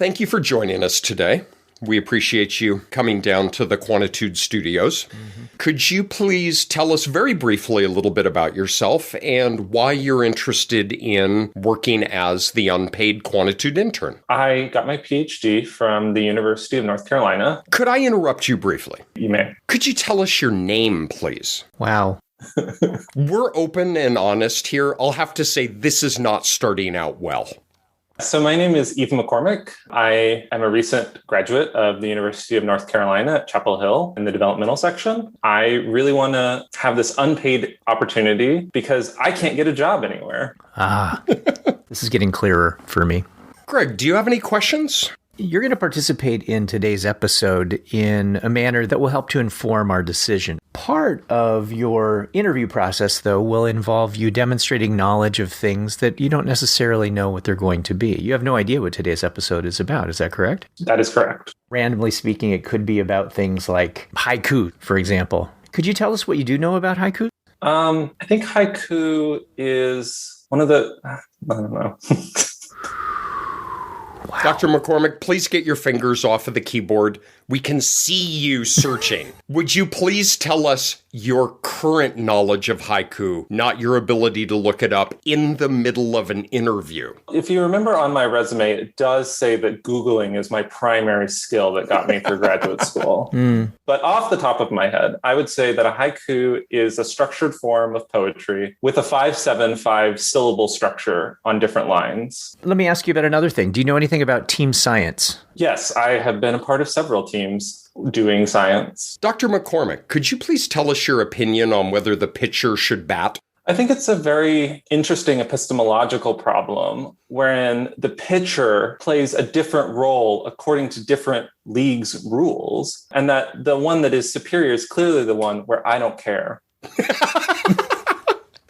thank you for joining us today. We appreciate you coming down to the Quantitude studios. Could you please tell us very briefly a little bit about yourself and why you're interested in working as the unpaid Quantitude intern? I got my PhD from the University of North Carolina. Could I interrupt you briefly? You may. Could you tell us your name, please? Wow. We're open and honest here. I'll have to say this is not starting out well. So my name is Ethan McCormick. I am a recent graduate of the University of North Carolina at Chapel Hill in the developmental section. I really want to have this unpaid opportunity because I can't get a job anywhere. This is getting clearer for me. Greg, do you have any questions? You're going to participate in today's episode in a manner that will help to inform our decision. Part of your interview process, though, will involve you demonstrating knowledge of things that you don't necessarily know what they're going to be. You have no idea what today's episode is about. Is that correct? That is correct. Randomly speaking, it could be about things like haiku, for example. Could you tell us what you do know about haiku? I think haiku is one of the... I don't know. Wow. Dr. McCormick, please get your fingers off of the keyboard. We can see you searching. Would you please tell us your current knowledge of haiku, not your ability to look it up in the middle of an interview? If you remember on my resume, it does say that Googling is my primary skill that got me through graduate school. But off the top of my head, I would say that a haiku is a structured form of poetry with a 5-7-5 syllable structure on different lines. Let me ask you about another thing. Do you know anything about team science? Yes, I have been a part of several teams doing science. Dr. McCormick, could you please tell us your opinion on whether the pitcher should bat? I think it's a very interesting epistemological problem wherein the pitcher plays a different role according to different leagues' rules, and that the one that is superior is clearly the one where I don't care.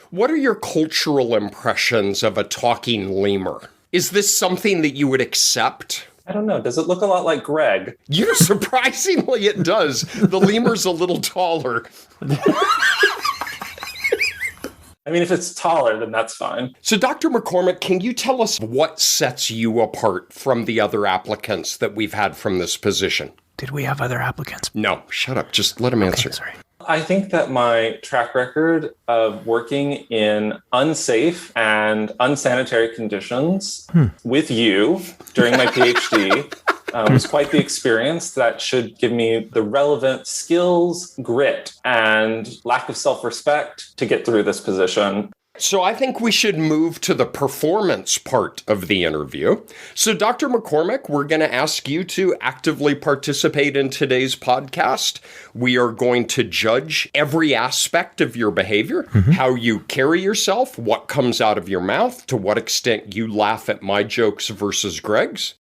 What are your cultural impressions of a talking lemur? Is this something that you would accept? I don't know. Does it look a lot like Greg? Surprisingly, it does. The lemur's a little taller. I mean, if it's taller, then that's fine. So, Dr. McCormick, can you tell us what sets you apart from the other applicants that we've had from this position? Did we have other applicants? No, shut up. Just let him answer. Sorry. I think that my track record of working in unsafe and unsanitary conditions with you during my PhD was quite the experience that should give me the relevant skills, grit, and lack of self-respect to get through this position. So I think we should move to the performance part of the interview. So Dr. McCormick, we're going to ask you to actively participate in today's podcast. We are going to judge every aspect of your behavior, how you carry yourself, what comes out of your mouth, to what extent you laugh at my jokes versus Greg's.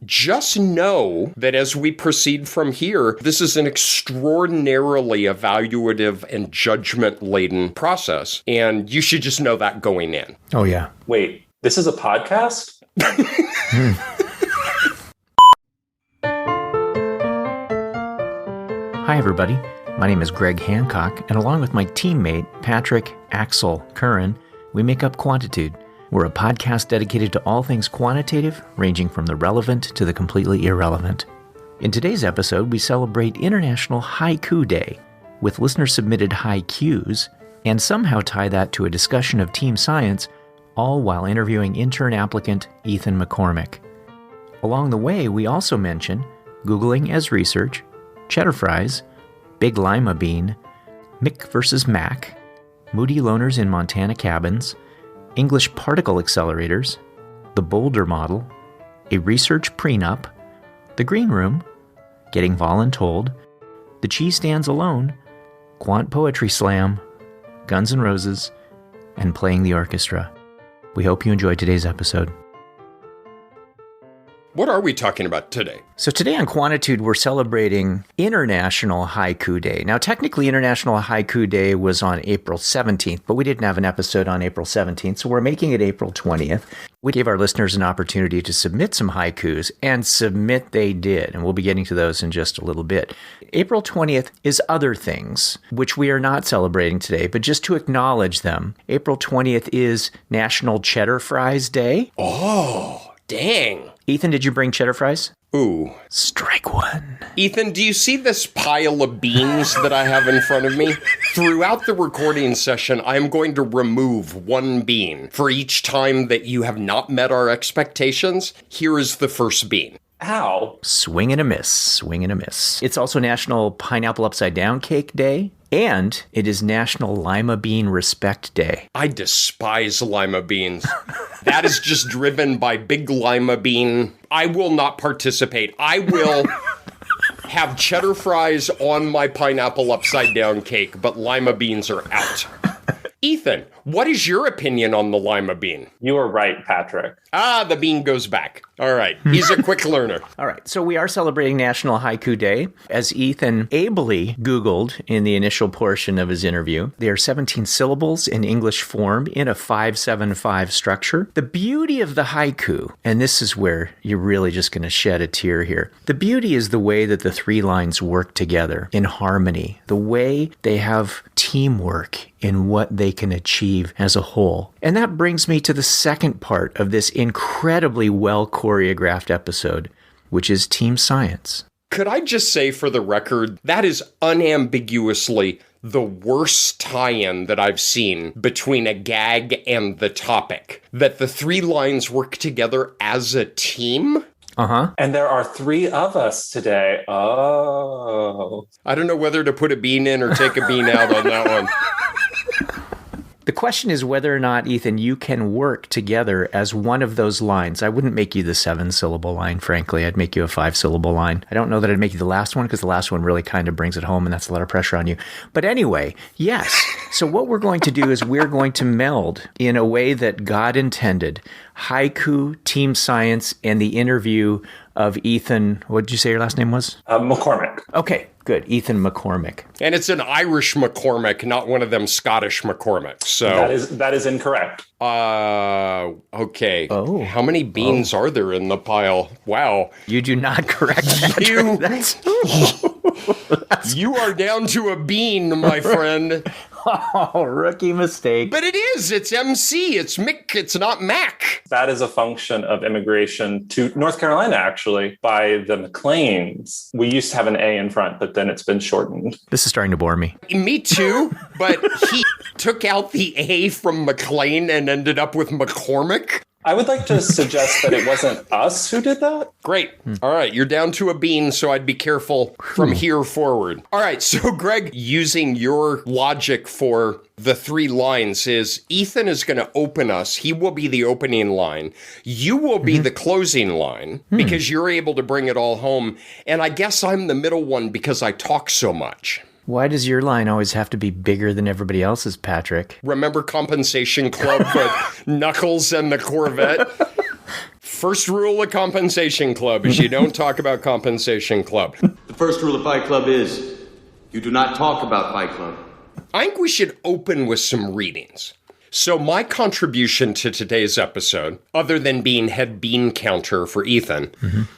Just know that as we proceed from here, this is an extraordinarily evaluative and judgment-laden process, and you should just know that going in. Oh, yeah. Wait, this is a podcast? Hi, everybody. My name is Greg Hancock, and along with my teammate, Patrick Axel Curran, we make up Quantitude. We're a podcast dedicated to all things quantitative, ranging from the relevant to the completely irrelevant. In today's episode, we celebrate International Haiku Day with listener-submitted HaiQs, and somehow tie that to a discussion of team science, all while interviewing intern applicant Ethan McCormick. Along the way, we also mention Googling as research, cheddar fries, Big Lima Bean, Mick versus Mac, Moody loners in Montana cabins, English particle accelerators, the Boulder Model, a research prenup, the green room, getting voluntold, the cheese stands alone, quant poetry slam, Guns N' Roses, and playing the orchestra. We hope you enjoyed today's episode. What are we talking about today? So today on Quantitude, we're celebrating International Haiku Day. Now, technically, International Haiku Day was on April 17th, but we didn't have an episode on April 17th, so we're making it April 20th. We gave our listeners an opportunity to submit some haikus, and submit they did, and we'll be getting to those in just a little bit. April 20th is other things, which we are not celebrating today, but just to acknowledge them. April 20th is National Cheddar Fries Day. Oh, dang. Ethan, did you bring cheddar fries? Ooh. Strike one. Ethan, do you see this pile of beans that I have in front of me? Throughout the recording session, I am going to remove one bean for each time that you have not met our expectations. Here is the first bean. Ow. Swing and a miss. Swing and a miss. It's also National Pineapple Upside Down Cake Day. And it is National Lima Bean Respect Day. I despise lima beans. That is just driven by big lima bean. I will not participate. I will have cheddar fries on my pineapple upside down cake, but lima beans are out. Ethan, what is your opinion on the lima bean? You are right, Patrick. The bean goes back. All right. He's a quick learner. All right. So we are celebrating National Haiku Day. As Ethan ably Googled in the initial portion of his interview, there are 17 syllables in English form in a 5-7-5 structure. The beauty of the haiku, and this is where you're really just going to shed a tear here. The beauty is the way that the three lines work together in harmony, the way they have teamwork in what they can achieve as a whole. And that brings me to the second part of this incredibly well choreographed episode, which is team science. Could I just say for the record, that is unambiguously the worst tie-in that I've seen between a gag and the topic. That the three lines work together as a team? Uh-huh. And there are three of us today. Oh. I don't know whether to put a bean in or take a bean out on that one. The question is whether or not, Ethan, you can work together as one of those lines. I wouldn't make you the 7-syllable line, frankly. I'd make you a 5-syllable line. I don't know that I'd make you the last one because the last one really kind of brings it home and that's a lot of pressure on you. But anyway, yes. So what we're going to do is we're going to meld in a way that God intended haiku, team science, and the interview of Ethan. What did you say your last name was? McCormick. Okay, good. Ethan McCormick. And it's an Irish McCormick, not one of them Scottish McCormicks. So that is incorrect. Okay. Oh. How many beans are there in the pile? Wow. You do not correct You are down to a bean, my friend. Oh, rookie mistake. But it is. It's MC. It's Mick. It's not Mac. That is a function of immigration to North Carolina, actually, by the McLeans. We used to have an A in front, but then it's been shortened. This is starting to bore me. Me too, but he took out the A from McLean and ended up with McCormick. I would like to suggest that it wasn't us who did that. Great. All right. You're down to a bean, so I'd be careful from here forward. All right. So, Greg, using your logic for the three lines is Ethan is going to open us. He will be the opening line. You will be the closing line because you're able to bring it all home. And I guess I'm the middle one because I talk so much. Why does your line always have to be bigger than everybody else's, Patrick? Remember Compensation Club with Knuckles and the Corvette? First rule of Compensation Club is you don't talk about Compensation Club. The first rule of Fight Club is you do not talk about Fight Club. I think we should open with some readings. So my contribution to today's episode, other than being head bean counter for Ethan,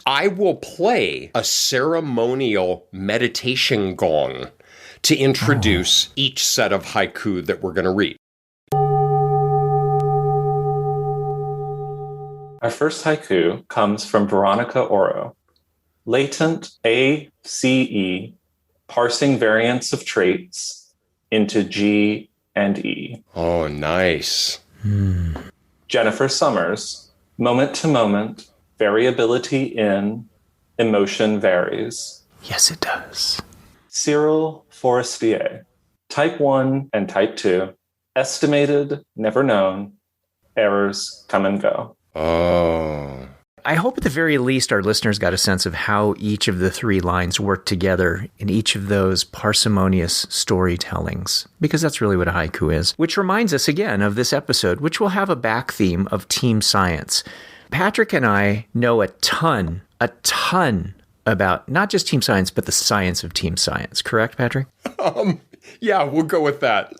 I will play a ceremonial meditation gong to introduce each set of haiku that we're going to read. Our first haiku comes from Veronica Oro. Latent ACE, parsing variants of traits into G and E. Oh, nice. Jennifer Summers. Moment to moment, variability in, emotion varies. Yes, it does. Cyril Forestier. Type 1 and Type 2. Estimated, never known. Errors come and go. Oh. I hope at the very least our listeners got a sense of how each of the three lines work together in each of those parsimonious storytellings, because that's really what a haiku is. Which reminds us again of this episode, which will have a back theme of team science. Patrick and I know a ton about not just team science, but the science of team science. Correct, Patrick? Yeah, we'll go with that.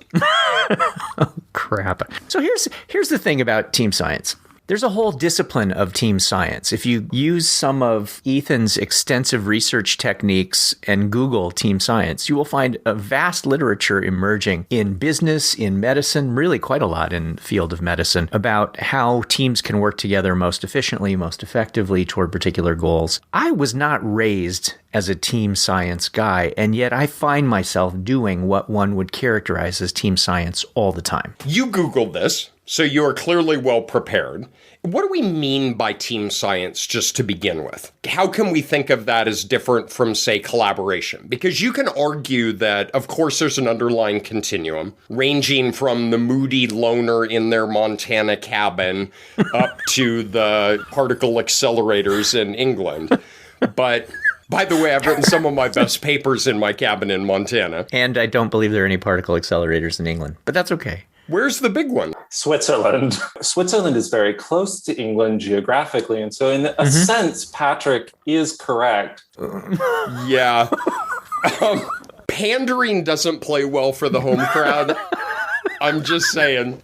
Oh, crap. So here's the thing about team science. There's a whole discipline of team science. If you use some of Ethan's extensive research techniques and Google team science, you will find a vast literature emerging in business, in medicine, really quite a lot in the field of medicine, about how teams can work together most efficiently, most effectively toward particular goals. I was not raised as a team science guy, and yet I find myself doing what one would characterize as team science all the time. You Googled this, so you are clearly well prepared. What do we mean by team science, just to begin with? How can we think of that as different from, say, collaboration? Because you can argue that, of course, there's an underlying continuum, ranging from the moody loner in their Montana cabin up to the particle accelerators in England. But by the way, I've written some of my best papers in my cabin in Montana. And I don't believe there are any particle accelerators in England, but that's okay. Where's the big one? Switzerland. Switzerland is very close to England geographically. And so in a sense, Patrick is correct. Yeah. Pandering doesn't play well for the home crowd. I'm just saying.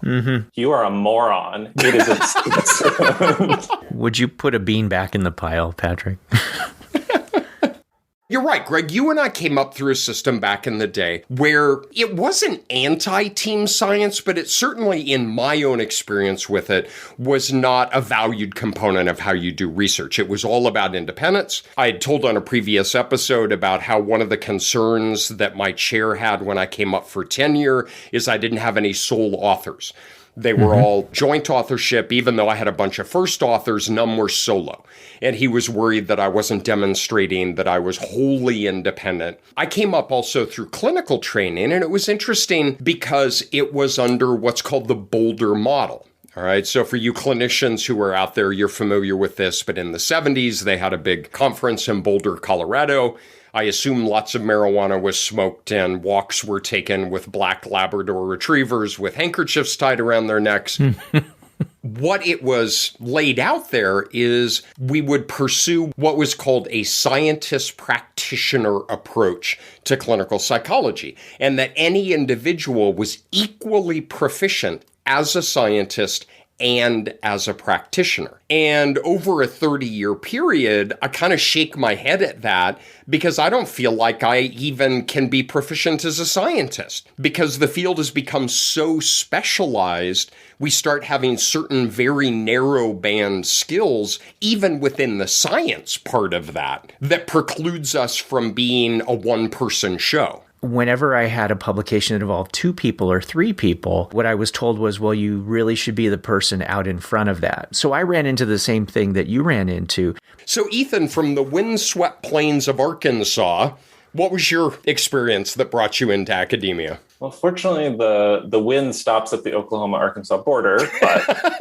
You are a moron. It is in Switzerland. Would you put a bean back in the pile, Patrick? You're right, Greg. You and I came up through a system back in the day where it wasn't anti-team science, but it certainly, in my own experience with it, was not a valued component of how you do research. It was all about independence. I had told on a previous episode about how one of the concerns that my chair had when I came up for tenure is I didn't have any sole authors. They were all joint authorship, even though I had a bunch of first authors, none were solo. And he was worried that I wasn't demonstrating that I was wholly independent. I came up also through clinical training, and it was interesting because it was under what's called the Boulder Model. All right, so for you clinicians who are out there, you're familiar with this, but in the 70s, they had a big conference in Boulder, Colorado. I assume lots of marijuana was smoked and walks were taken with black Labrador retrievers with handkerchiefs tied around their necks. What it was laid out there is we would pursue what was called a scientist practitioner approach to clinical psychology, and that any individual was equally proficient as a scientist and as a practitioner. And over a 30-year period, I kind of shake my head at that because I don't feel like I even can be proficient as a scientist because the field has become so specialized. We start having certain very narrow band skills, even within the science part of that, that precludes us from being a one-person show. Whenever I had a publication that involved 2 people or 3 people, what I was told was, well, you really should be the person out in front of that. So I ran into the same thing that you ran into. So Ethan, from the windswept plains of Arkansas, what was your experience that brought you into academia? Well, fortunately, the wind stops at the Oklahoma-Arkansas border, but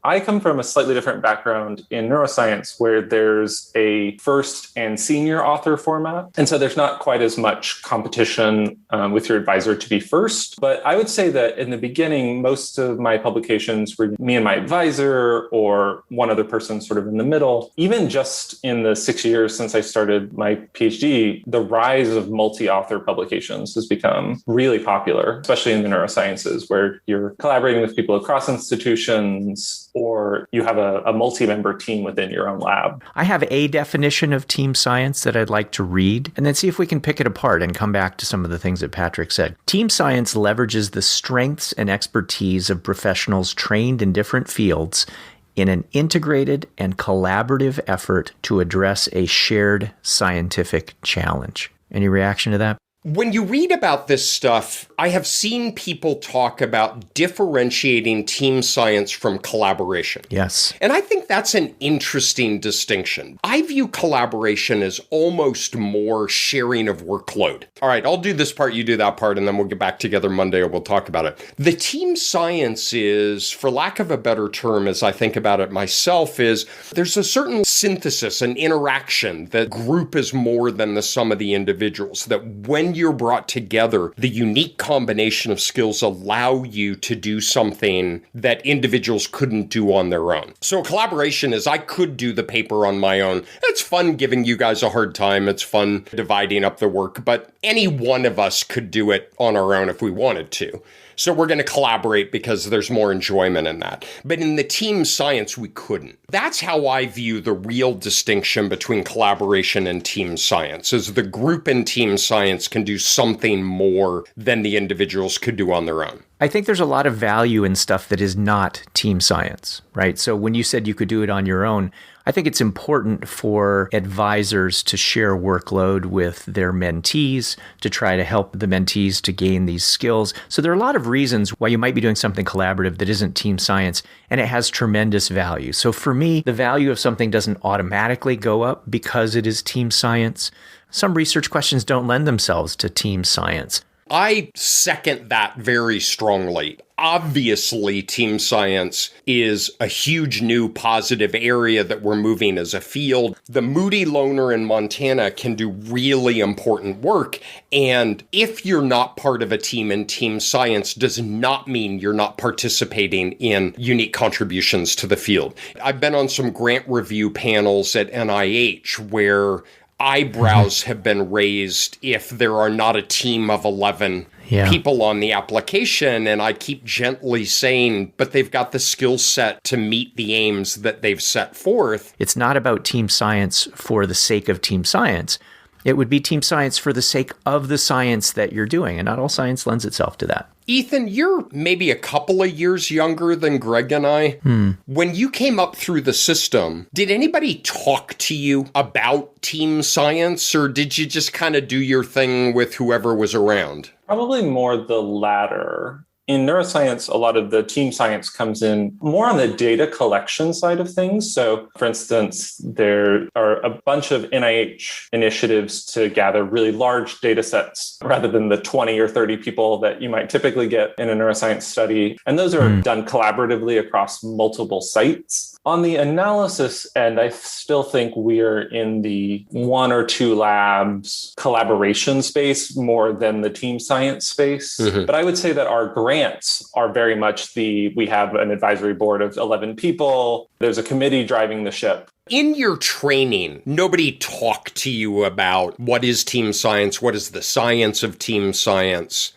I come from a slightly different background in neuroscience where there's a first and senior author format. And so there's not quite as much competition with your advisor to be first. But I would say that in the beginning, most of my publications were me and my advisor or one other person sort of in the middle. Even just in the 6 years since I started my PhD, the rise of multi-author publications has become really popular, especially in the neurosciences where you're collaborating with people across institutions, or you have a multi-member team within your own lab. I have a definition of team science that I'd like to read, and then see if we can pick it apart and come back to some of the things that Patrick said. Team science leverages the strengths and expertise of professionals trained in different fields in an integrated and collaborative effort to address a shared scientific challenge. Any reaction to that? When you read about this stuff, I have seen people talk about differentiating team science from collaboration. Yes. And I think that's an interesting distinction. I view collaboration as almost more sharing of workload. All right, I'll do this part, you do that part, and then we'll get back together Monday and we'll talk about it. The team science is, for lack of a better term, as I think about it myself, is there's a certain synthesis, an interaction that group is more than the sum of the individuals, that when you're brought together, the unique combination of skills allow you to do something that individuals couldn't do on their own. So collaboration is, I could do the paper on my own. It's fun giving you guys a hard time. It's fun dividing up the work, but any one of us could do it on our own if we wanted to. So we're going to collaborate because there's more enjoyment in that. But in the team science, we couldn't. That's how I view the real distinction between collaboration and team science, is the group in team science can do something more than the individuals could do on their own. I think there's a lot of value in stuff that is not team science, right? So when you said you could do it on your own, I think it's important for advisors to share workload with their mentees to try to help the mentees to gain these skills. So there are a lot of reasons why you might be doing something collaborative that isn't team science, and it has tremendous value. So for me, the value of something doesn't automatically go up because it is team science. Some research questions don't lend themselves to team science. I second that very strongly. Obviously, team science is a huge new positive area that we're moving as a field. The Moody loner in Montana can do really important work. And if you're not part of a team in team science, does not mean you're not participating in unique contributions to the field. I've been on some grant review panels at NIH where eyebrows have been raised if there are not a team of 11 people on the application. And I keep gently saying, but they've got the skill set to meet the aims that they've set forth. It's not about team science for the sake of team science. It would be team science for the sake of the science that you're doing. And not all science lends itself to that. Ethan, you're maybe a couple of years younger than Greg and I. When you came up through the system, did anybody talk to you about team science, or did you just kind of do your thing with whoever was around? Probably more the latter. In neuroscience, a lot of the team science comes in more on the data collection side of things. So, for instance, there are a bunch of NIH initiatives to gather really large data sets rather than the 20 or 30 people that you might typically get in a neuroscience study. And those are done collaboratively across multiple sites. On the analysis end, I still think we're in the 1 or 2 labs collaboration space more than the team science space. But I would say that our grants are very much we have an advisory board of 11 people. There's a committee driving the ship. In your training, nobody talked to you about what is team science, what is the science of team science?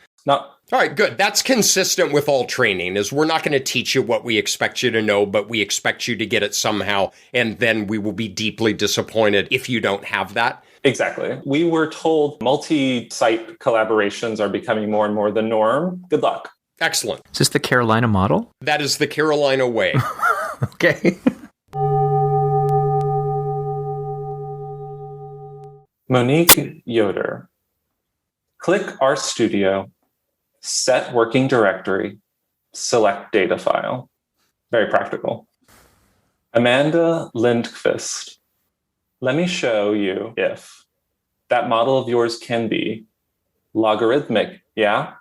All right, good. That's consistent with all training, is we're not going to teach you what we expect you to know, but we expect you to get it somehow, and then we will be deeply disappointed if you don't have that. Exactly. We were told multi-site collaborations are becoming more and more the norm. Good luck. Excellent. Is this the Carolina model? That is the Carolina way. Okay. Monique Yoder. Click RStudio. Set working directory, select data file. Very practical. Amanda Lindqvist. Let me show you if that model of yours can be logarithmic, yeah?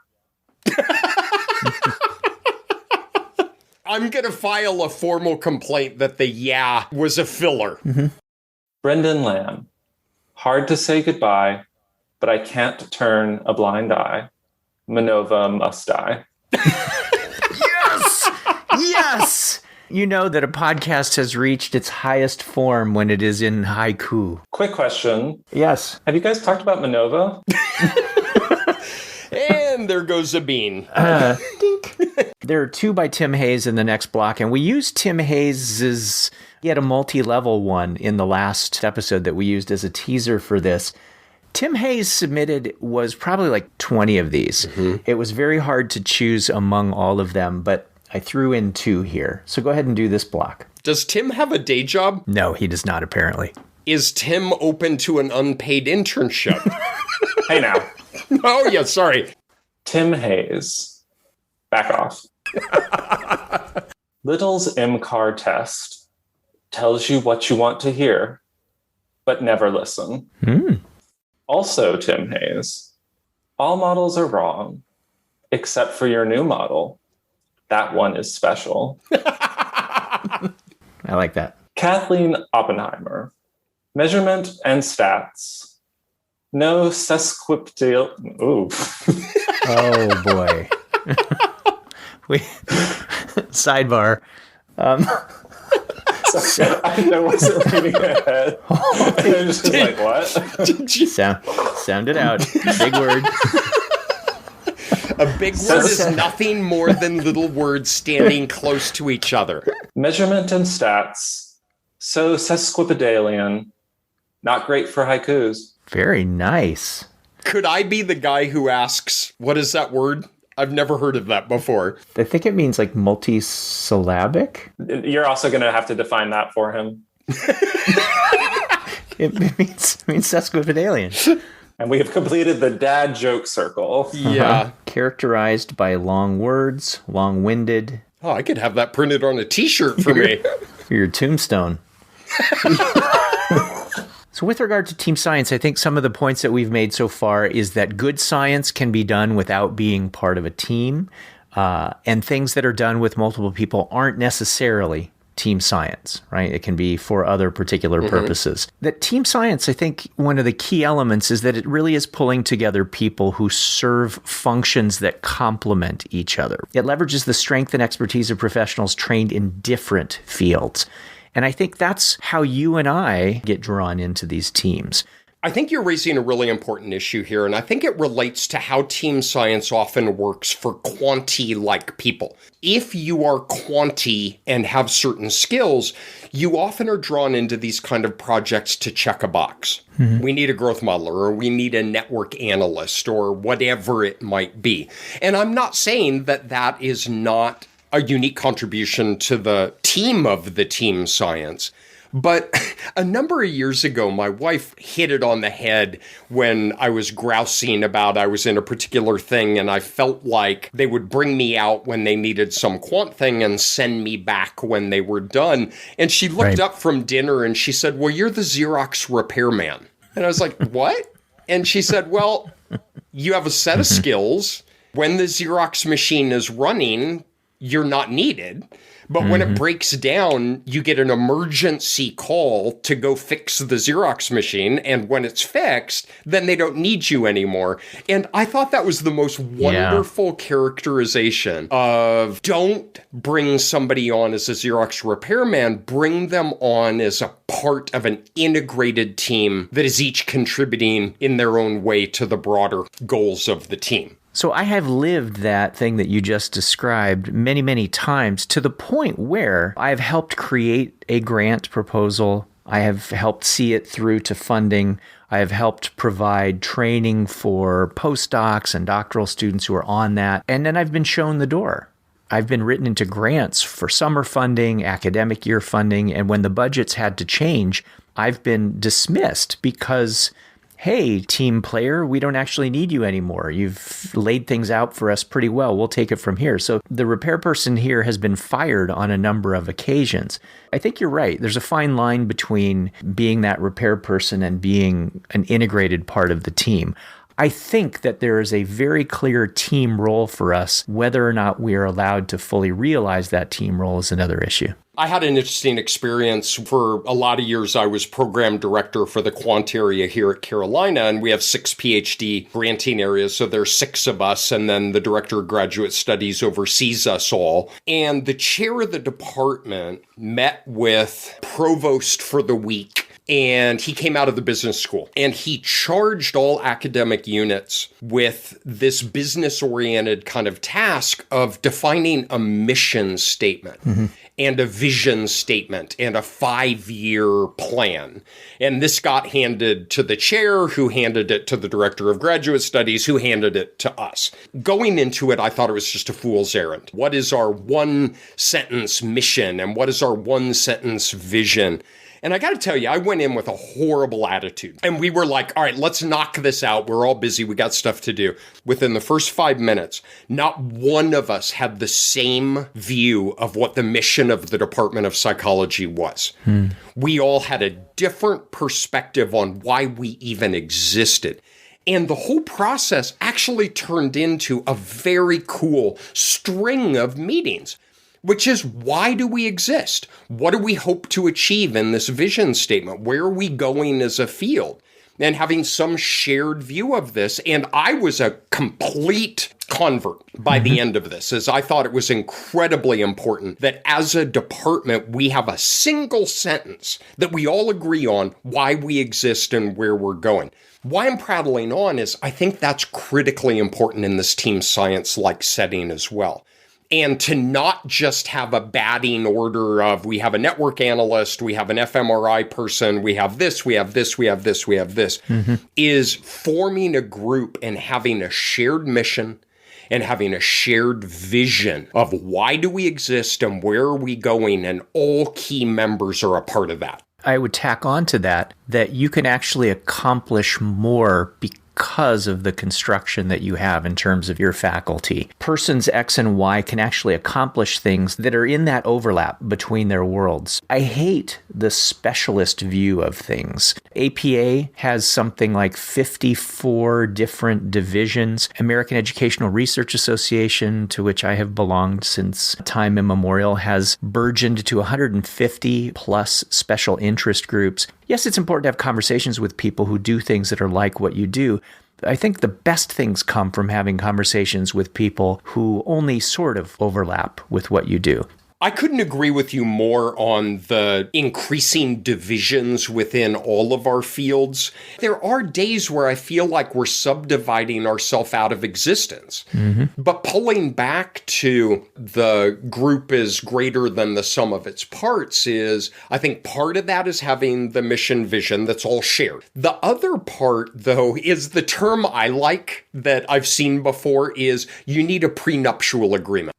I'm going to file a formal complaint that the yeah was a filler. Brendan Lamb. Hard to say goodbye, but I can't turn a blind eye. Manova must die. Yes! Yes! You know that a podcast has reached its highest form when it is in haiku. Quick question. Yes. Have you guys talked about Manova? And there goes a bean. There are 2 by Tim Hayes in the next block, and we used Tim Hayes's... He had a multi-level one in the last episode that we used as a teaser for this. Tim Hayes submitted was probably like 20 of these. It was very hard to choose among all of them, but I threw in 2 here. So go ahead and do this block. Does Tim have a day job? No, he does not, apparently. Is Tim open to an unpaid internship? Hey now. Oh, yeah, sorry. Tim Hayes. Back off. Little's MCAR test tells you what you want to hear, but never listen. Also, Tim Hayes, all models are wrong, except for your new model. That one is special. I like that. Kathleen Oppenheimer, measurement and stats. No sesquipedal. Ooh. Oh, boy. Sidebar. So I wasn't reading ahead. I was just like, what? Sound it out. Big word. A big word is nothing more than little words standing close to each other. Measurement and stats. So sesquipedalian. Not great for haikus. Very nice. Could I be the guy who asks, what is that word? I've never heard of that before. I think it means like multisyllabic. You're also going to have to define that for him. It means sesquipedalian. And we have completed the dad joke circle. Yeah. Characterized by long words, long-winded. Oh, I could have that printed on a t-shirt for me. For your tombstone. So with regard to team science, I think some of the points that we've made so far is that good science can be done without being part of a team, and things that are done with multiple people aren't necessarily team science, right? It can be for other particular purposes. That team science, I think one of the key elements is that it really is pulling together people who serve functions that complement each other. It leverages the strength and expertise of professionals trained in different fields. And I think that's how you and I get drawn into these teams. I think you're raising a really important issue here, and I think it relates to how team science often works for quanti-like people. If you are quanti and have certain skills, you often are drawn into these kind of projects to check a box. We need a growth modeler, or we need a network analyst, or whatever it might be. And I'm not saying that that is not a unique contribution to the team of the team science. But a number of years ago, my wife hit it on the head when I was grousing about I was in a particular thing, and I felt like they would bring me out when they needed some quant thing and send me back when they were done. And she looked up from dinner and she said, well, you're the Xerox repairman. And I was like, what? And she said, well, you have a set of skills. When the Xerox machine is running, you're not needed. But when it breaks down, you get an emergency call to go fix the Xerox machine. And when it's fixed, then they don't need you anymore. And I thought that was the most wonderful characterization of don't bring somebody on as a Xerox repairman, bring them on as a part of an integrated team that is each contributing in their own way to the broader goals of the team. So I have lived that thing that you just described many, many times to the point where I've helped create a grant proposal. I have helped see it through to funding. I have helped provide training for postdocs and doctoral students who are on that. And then I've been shown the door. I've been written into grants for summer funding, academic year funding. And when the budgets had to change, I've been dismissed because, hey, team player, we don't actually need you anymore. You've laid things out for us pretty well. We'll take it from here. So the repair person here has been fired on a number of occasions. I think you're right. There's a fine line between being that repair person and being an integrated part of the team. I think that there is a very clear team role for us. Whether or not we are allowed to fully realize that team role is another issue. I had an interesting experience. For a lot of years, I was program director for the quant area here at Carolina, and we have 6 PhD granting areas, so there's 6 of us, and then the director of graduate studies oversees us all. And the chair of the department met with provost for the week, and he came out of the business school, and he charged all academic units with this business-oriented kind of task of defining a mission statement. And a vision statement and a 5-year plan. And this got handed to the chair, who handed it to the director of graduate studies, who handed it to us. Going into it, I thought it was just a fool's errand. What is our 1-sentence mission and what is our 1-sentence vision? And I got to tell you, I went in with a horrible attitude. And we were like, all right, let's knock this out. We're all busy. We got stuff to do. Within the first 5 minutes, not one of us had the same view of what the mission of the Department of Psychology was. We all had a different perspective on why we even existed. And the whole process actually turned into a very cool string of meetings. Which is, why do we exist? What do we hope to achieve in this vision statement? Where are we going as a field? And having some shared view of this. And I was a complete convert by the end of this, is I thought it was incredibly important that as a department, we have a single sentence that we all agree on why we exist and where we're going. Why I'm prattling on is I think that's critically important in this team science-like setting as well. And to not just have a batting order of we have a network analyst, we have an fMRI person, we have this, we have this, we have this, we have this, is forming a group and having a shared mission and having a shared vision of why do we exist and where are we going, and all key members are a part of that. I would tack on to that you can actually accomplish more because of the construction that you have in terms of your faculty. Persons X and Y can actually accomplish things that are in that overlap between their worlds. I hate the specialist view of things. APA has something like 54 different divisions. American Educational Research Association, to which I have belonged since time immemorial, has burgeoned to 150 plus special interest groups. Yes, it's important to have conversations with people who do things that are like what you do. I think the best things come from having conversations with people who only sort of overlap with what you do. I couldn't agree with you more on the increasing divisions within all of our fields. There are days where I feel like we're subdividing ourselves out of existence. But pulling back to the group is greater than the sum of its parts is, I think part of that is having the mission vision that's all shared. The other part, though, is the term I like that I've seen before is you need a prenuptial agreement.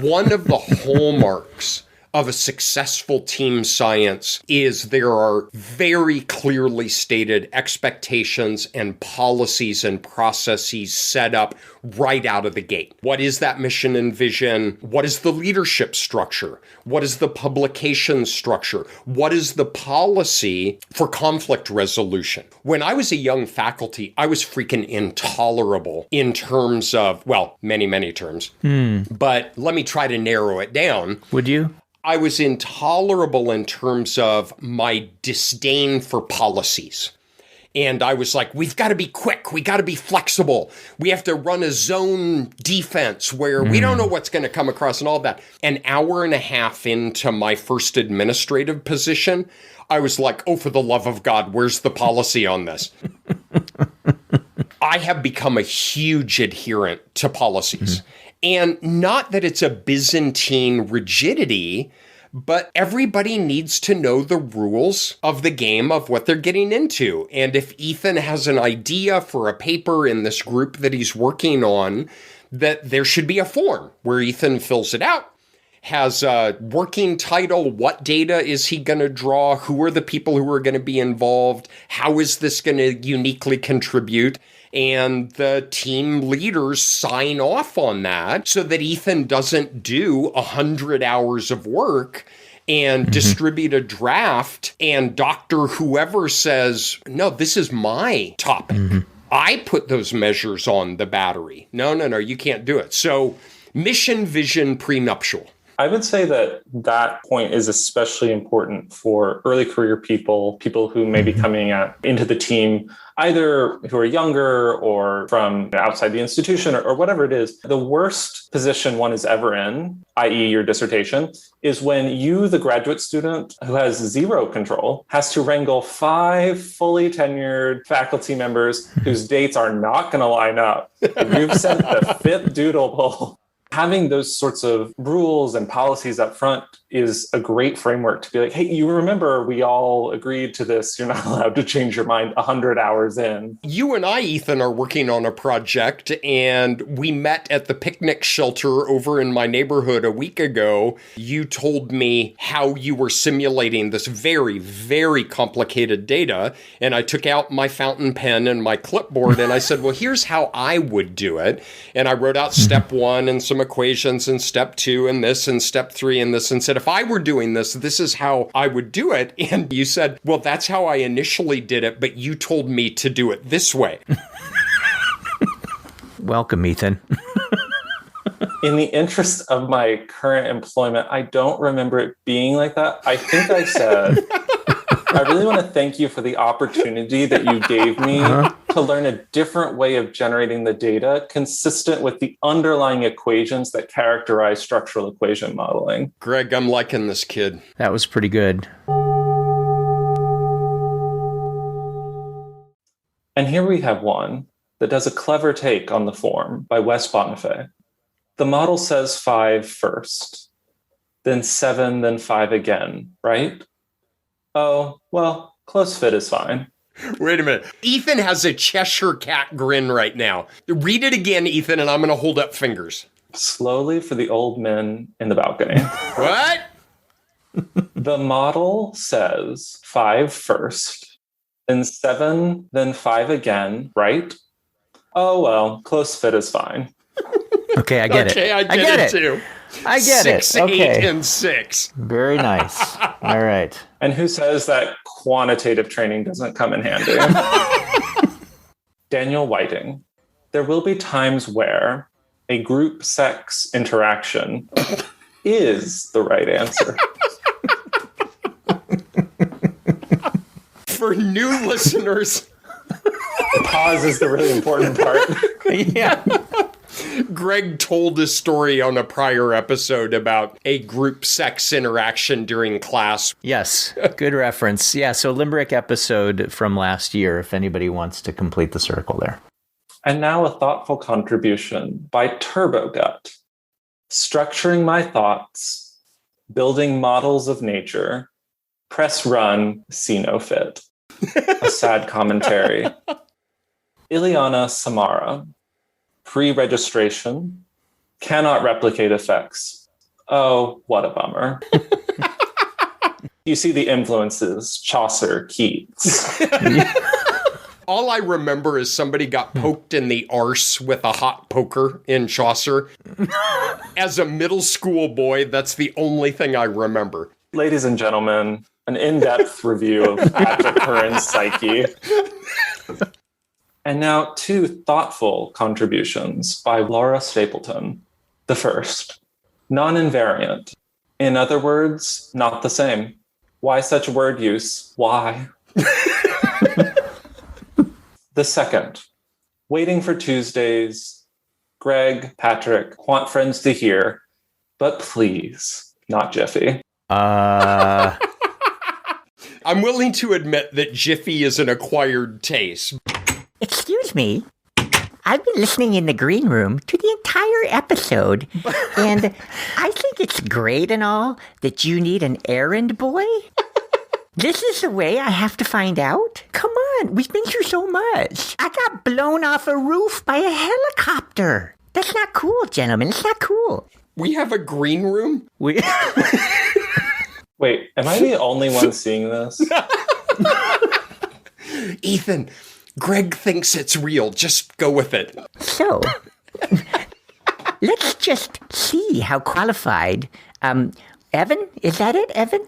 One of the hallmarks of a successful team science is there are very clearly stated expectations and policies and processes set up right out of the gate. What is that mission and vision? What is the leadership structure? What is the publication structure? What is the policy for conflict resolution? When I was a young faculty, I was freaking intolerable in terms of, well, many, many terms. But let me try to narrow it down. Would you? I was intolerable in terms of my disdain for policies. And I was like, we've got to be quick. We got to be flexible. We have to run a zone defense where we don't know what's going to come across and all that. An hour and a half into my first administrative position, I was like, oh, for the love of God, where's the policy on this? I have become a huge adherent to policies. And not that it's a Byzantine rigidity, but everybody needs to know the rules of the game of what they're getting into. And if Ethan has an idea for a paper in this group that he's working on, that there should be a form where Ethan fills it out, has a working title, what data is he going to draw, who are the people who are going to be involved, how is this going to uniquely contribute, and the team leaders sign off on that so that Ethan doesn't do 100 hours of work and distribute a draft and Dr. Whoever says, no, this is my topic. I put those measures on the battery. No, you can't do it. So mission, vision, prenuptial. I would say that point is especially important for early career people who may be coming into the team, either who are younger or from outside the institution or whatever it is. The worst position one is ever in, i.e. your dissertation, is when you, the graduate student who has zero control, has to wrangle 5 fully tenured faculty members whose dates are not going to line up. You've sent the 5th doodle poll. Having those sorts of rules and policies up front is a great framework to be like, hey, you remember we all agreed to this. You're not allowed to change your mind 100 hours in. You and I, Ethan, are working on a project, and we met at the picnic shelter over in my neighborhood a week ago. You told me how you were simulating this very, very complicated data, and I took out my fountain pen and my clipboard, and I said, well, here's how I would do it. And I wrote out step 1 and some equations and step 2 and this and step 3 and this, and said, if I were doing this, this is how I would do it. And you said, well, that's how I initially did it, but you told me to do it this way. Welcome, Ethan. In the interest of my current employment, I don't remember it being like that. I think I said, I really want to thank you for the opportunity that you gave me to learn a different way of generating the data consistent with the underlying equations that characterize structural equation modeling. Greg, I'm liking this kid. That was pretty good. And here we have one that does a clever take on the form by Wes Bonifay. The model says 5 first, then 7, then 5 again, right? Oh, well, close fit is fine. Wait a minute. Ethan has a Cheshire cat grin right now. Read it again, Ethan, and I'm going to hold up fingers. Slowly for the old men in the balcony. What? The model says 5 first, then 7, then 5 again, right? Oh, well, close fit is fine. Okay, I get it. Okay, I get it too. I get 6, it. Okay. 8, and 6. Very nice. All right. And who says that quantitative training doesn't come in handy? Daniel Whiting. There will be times where a group sex interaction is the right answer. For new listeners, The pause is the really important part. Yeah. Greg told a story on a prior episode about a group sex interaction during class. Yes. Good reference. Yeah. So Limerick episode from last year, if anybody wants to complete the circle there. And now a thoughtful contribution by TurboGut. Structuring my thoughts, building models of nature, press run, see no fit. A sad commentary. Ileana Samara. Pre-registration. Cannot replicate effects. Oh, what a bummer. You see the influences, Chaucer, Keats. All I remember is somebody got poked in the arse with a hot poker in Chaucer. As a middle school boy, that's the only thing I remember. Ladies and gentlemen, an in-depth review of Patrick Curran's psyche. And now 2 thoughtful contributions by Laura Stapleton. The first, non-invariant. In other words, not the same. Why such word use? Why? The second, waiting for Tuesdays. Greg, Patrick, quant friends to hear, but please, not Jiffy. I'm willing to admit that Jiffy is an acquired taste. Excuse me. I've been listening in the green room to the entire episode, and I think it's great and all that you need an errand boy. This is the way I have to find out? Come on, we've been through so much. I got blown off a roof by a helicopter. That's not cool, gentlemen. It's not cool. We have a green room? Wait, am I the only one seeing this? Ethan, Greg thinks it's real. Just go with it. So, let's just see how qualified. Evan? Is that it, Evan?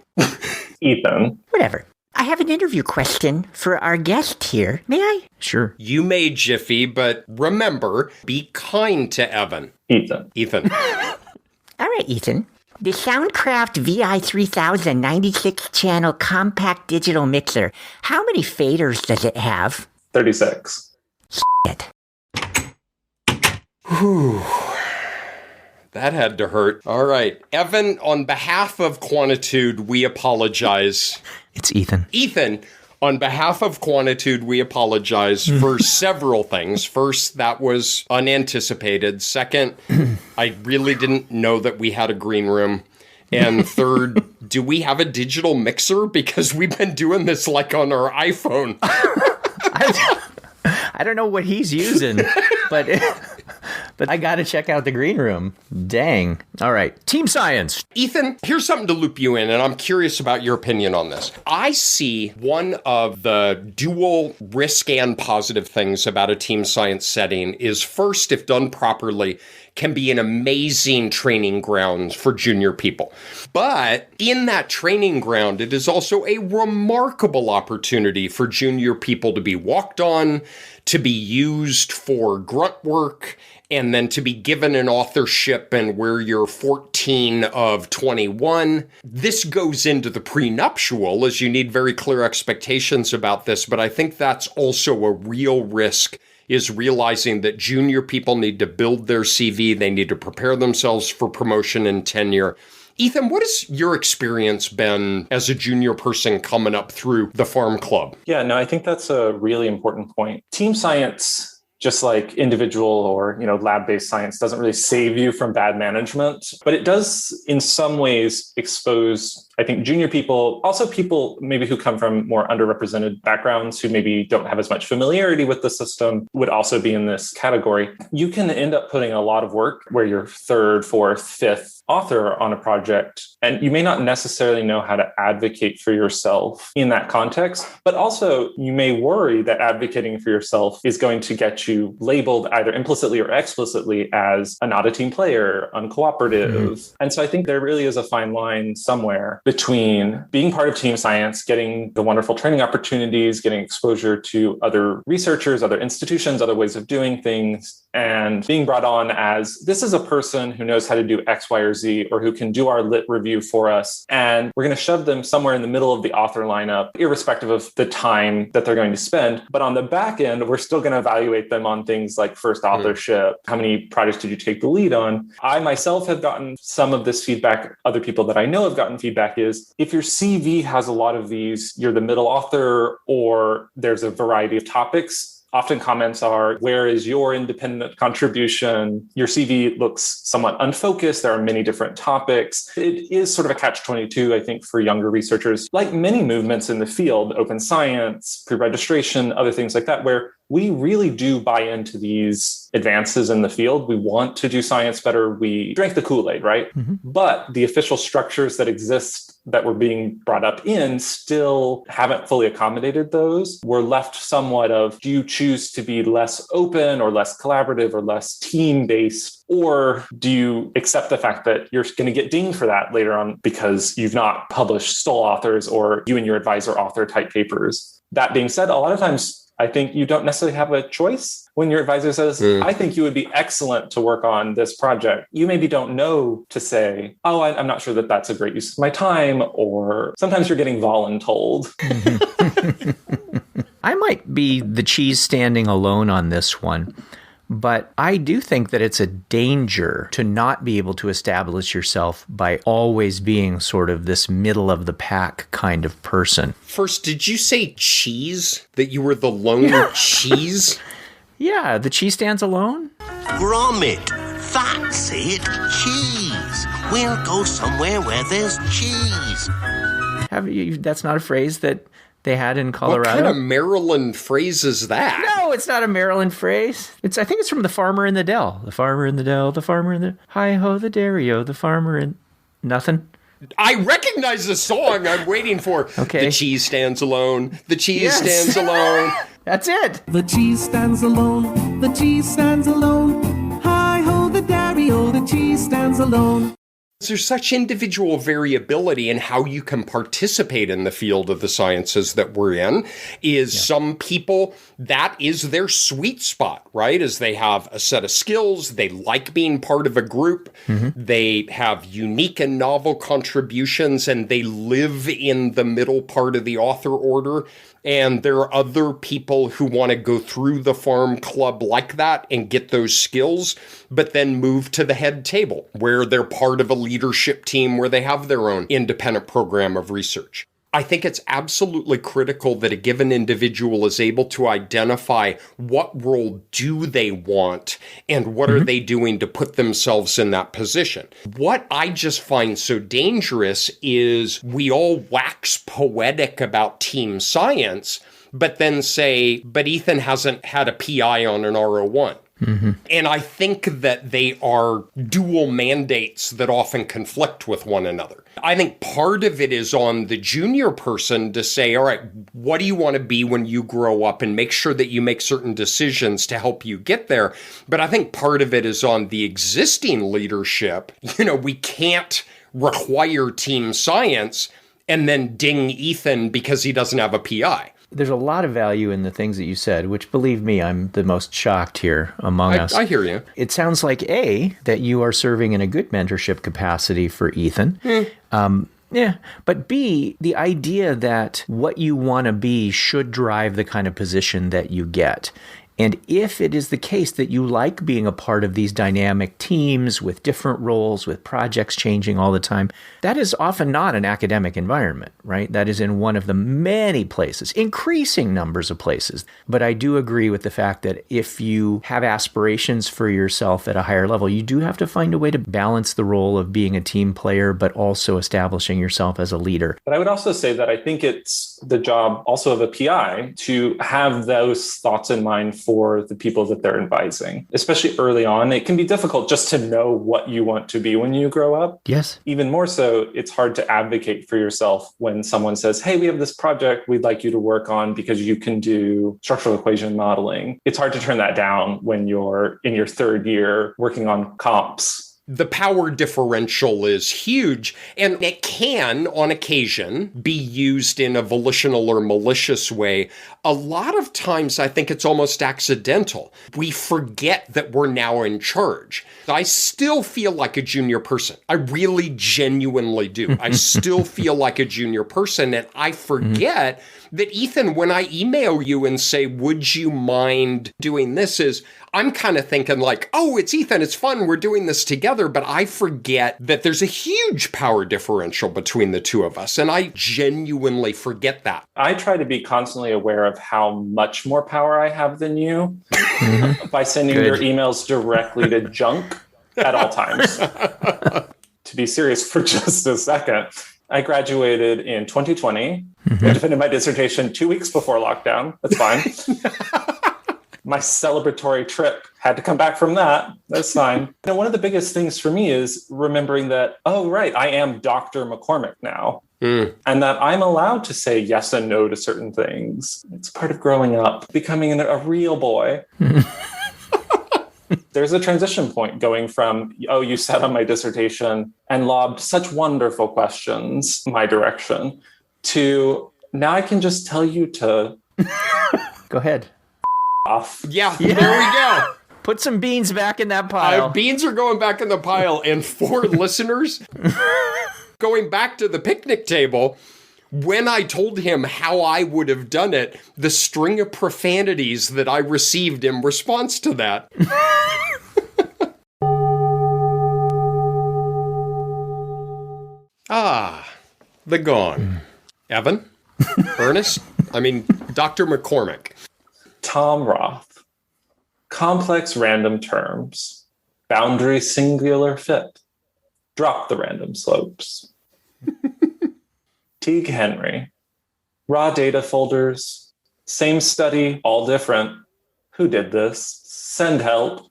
Ethan. Whatever. I have an interview question for our guest here. May I? Sure. You may, Jiffy, but remember, be kind to Evan. Ethan. Ethan. All right, Ethan. The Soundcraft VI3000 96-channel compact digital mixer. How many faders does it have? 36. Shit. Whew. That had to hurt. All right. Evan, on behalf of Quantitude, we apologize. It's Ethan. Ethan, on behalf of Quantitude, we apologize for several things. First, that was unanticipated. Second, I really didn't know that we had a green room. And third, do we have a digital mixer? Because we've been doing this like on our iPhone. I don't know what he's using, but I got to check out the green room. Dang. All right. Team science. Ethan, here's something to loop you in, and I'm curious about your opinion on this. I see one of the dual risk and positive things about a team science setting is first, if done properly, can be an amazing training ground for junior people. But in that training ground, it is also a remarkable opportunity for junior people to be walked on, to be used for grunt work, and then to be given an authorship and where you're 14 of 21. This goes into the prenuptial, as you need very clear expectations about this, but I think that's also a real risk, is realizing that junior people need to build their CV, they need to prepare themselves for promotion and tenure. Ethan, what has your experience been as a junior person coming up through the farm club? Yeah, no, I think that's a really important point. Team science, just like individual or, lab-based science, doesn't really save you from bad management, but it does in some ways expose, I think, junior people, also people maybe who come from more underrepresented backgrounds who maybe don't have as much familiarity with the system would also be in this category. You can end up putting a lot of work where you're third, fourth, fifth author on a project, and you may not necessarily know how to advocate for yourself in that context, but also you may worry that advocating for yourself is going to get you labeled either implicitly or explicitly as not a team player, uncooperative. Mm-hmm. And so I think there really is a fine line somewhere between being part of team science, getting the wonderful training opportunities, getting exposure to other researchers, other institutions, other ways of doing things, and being brought on as this is a person who knows how to do X, Y, or Z, or who can do our lit review for us. And we're going to shove them somewhere in the middle of the author lineup, irrespective of the time that they're going to spend. But on the back end, we're still going to evaluate them on things like first authorship. How many projects did you take the lead on? I myself have gotten some of this feedback. Other people that I know have gotten feedback is if your CV has a lot of these, you're the middle author, or there's a variety of topics. Often comments are, where is your independent contribution? Your CV looks somewhat unfocused. There are many different topics. It is sort of a catch-22, I think, for younger researchers, like many movements in the field, open science, pre-registration, other things like that, where we really do buy into these advances in the field. We want to do science better. We drank the Kool-Aid, right? Mm-hmm. But the official structures that exist that were being brought up in still haven't fully accommodated those. We're left somewhat of, do you choose to be less open or less collaborative or less team-based? Or do you accept the fact that you're going to get dinged for that later on because you've not published sole authors or you and your advisor author type papers? That being said, a lot of times, I think you don't necessarily have a choice when your advisor says, I think you would be excellent to work on this project. You maybe don't know to say, oh, I'm not sure that that's a great use of my time, or sometimes you're getting voluntold. I might be the cheese standing alone on this one, but I do think that it's a danger to not be able to establish yourself by always being sort of this middle of the pack kind of person. First, did you say cheese? That you were the lone cheese? Yeah, the cheese stands alone. Grommet, that's it, cheese. We'll go somewhere where there's cheese. That's not a phrase that they had in Colorado. What kind of Maryland phrase is that? No, it's not a Maryland phrase. I think it's from The Farmer in the Dell. The farmer in the dell, the farmer in the... Hi-ho, the dairy-o, the farmer in... Nothing? I recognize the song I'm waiting for. Okay. The cheese stands alone. The cheese stands alone. That's it. The cheese stands alone. The cheese stands alone. Hi-ho, the dairy-o, the cheese stands alone. There's such individual variability in how you can participate in the field of the sciences that we're in. Some people, that is their sweet spot, right? As they have a set of skills, they like being part of a group, they have unique and novel contributions, and they live in the middle part of the author order. And there are other people who want to go through the farm club like that and get those skills, but then move to the head table where they're part of a leadership team where they have their own independent program of research. I think it's absolutely critical that a given individual is able to identify what role do they want and what are they doing to put themselves in that position. What I just find so dangerous is we all wax poetic about team science, but then say, but Ethan hasn't had a PI on an R01. And I think that they are dual mandates that often conflict with one another. I think part of it is on the junior person to say, all right, what do you want to be when you grow up, and make sure that you make certain decisions to help you get there. But I think part of it is on the existing leadership. We can't require team science and then ding Ethan because he doesn't have a PI. There's a lot of value in the things that you said, which, believe me, I'm the most shocked here among us. I hear you. It sounds like, A, that you are serving in a good mentorship capacity for Ethan. Yeah. But B, the idea that what you want to be should drive the kind of position that you get. And if it is the case that you like being a part of these dynamic teams with different roles, with projects changing all the time, that is often not an academic environment, right? That is in one of the many places, increasing numbers of places. But I do agree with the fact that if you have aspirations for yourself at a higher level, you do have to find a way to balance the role of being a team player, but also establishing yourself as a leader. But I would also say that I think it's the job also of a PI to have those thoughts in mind for the people that they're advising, especially early on. It can be difficult just to know what you want to be when you grow up. Yes. Even more so, it's hard to advocate for yourself when someone says, hey, we have this project we'd like you to work on because you can do structural equation modeling. It's hard to turn that down when you're in your third year working on comps. The power differential is huge, and it can, on occasion, be used in a volitional or malicious way. A lot of times, I think it's almost accidental. We forget that we're now in charge. I still feel like a junior person. I really genuinely do. I still feel like a junior person, and I forget that, Ethan, when I email you and say, would you mind doing this, I'm kind of thinking like, oh, it's Ethan, it's fun, we're doing this together, but I forget that there's a huge power differential between the two of us, and I genuinely forget that. I try to be constantly aware of how much more power I have than you by sending your emails directly to junk at all times. To be serious for just a second, I graduated in 2020. I defended my dissertation 2 weeks before lockdown. That's fine. My celebratory trip had to come back from that. That's fine. One of the biggest things for me is remembering that, oh, right, I am Dr. McCormick now. And that I'm allowed to say yes and no to certain things. It's part of growing up, becoming a real boy. There's a transition point going from, oh, you sat on my dissertation and lobbed such wonderful questions my direction, to now I can just tell you to... Go ahead. Off. Yeah, there we go. Put some beans back in that pile. Beans are going back in the pile. And for listeners, going back to the picnic table, when I told him how I would have done it, the string of profanities that I received in response to that. The gone. Evan? Ernest? Dr. McCormick. Tom Roth. Complex random terms. Boundary singular fit. Drop the random slopes. Teague Henry. Raw data folders. Same study, all different. Who did this? Send help.